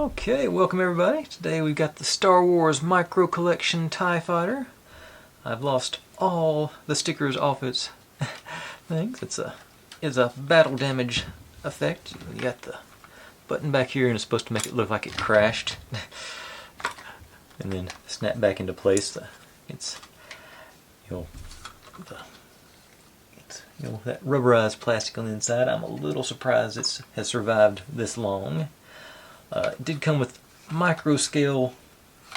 Okay, welcome everybody. Today we've got the Star Wars Micro Collection TIE Fighter. I've lost all the stickers off its things. It's a battle damage effect. You got the button back here and it's supposed to make it look like it crashed. And then snap back into place. It's that rubberized plastic on the inside. I'm a little surprised it has survived this long. It did come with micro scale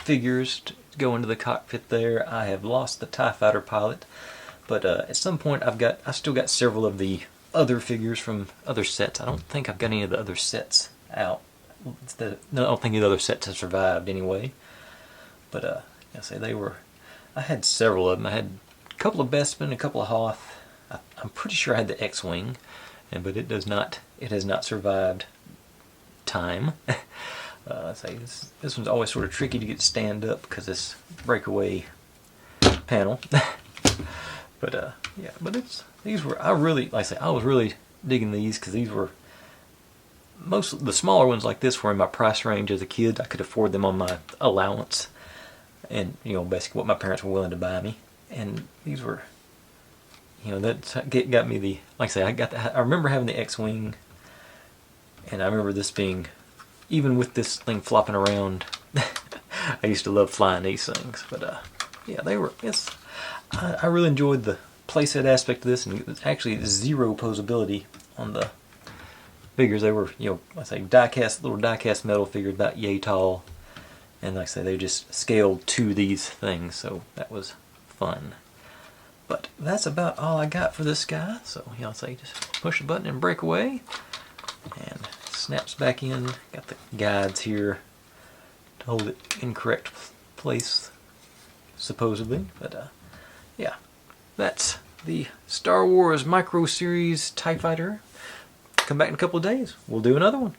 figures to go into the cockpit there. I have lost the TIE Fighter pilot, but at some point I still got several of the other figures from other sets. I don't think I've got any of the other sets out. No, I don't think the other sets have survived anyway. But I had several of them. I had a couple of Bespin, a couple of Hoth. I'm pretty sure I had the X-Wing, but it has not survived time. This one's always sort of tricky to get stand up because this breakaway panel. But I was really digging these because these were most of the smaller ones like this were in my price range as a kid. I could afford them on my allowance, and basically what my parents were willing to buy me. And these were, that got me I remember having the X-Wing. And I remember this being, even with this thing flopping around, I used to love flying these things. But yeah, I really enjoyed the playset aspect of this, and it was actually zero posability on the figures. They were, little die-cast metal figures about yay tall, and they just scaled to these things, so that was fun. But that's about all I got for this guy. So just push the button and break away. And snaps back in. Got the guides here to hold it in correct place, supposedly. But yeah, that's the Star Wars Micro Series TIE Fighter. Come back in a couple of days. We'll do another one.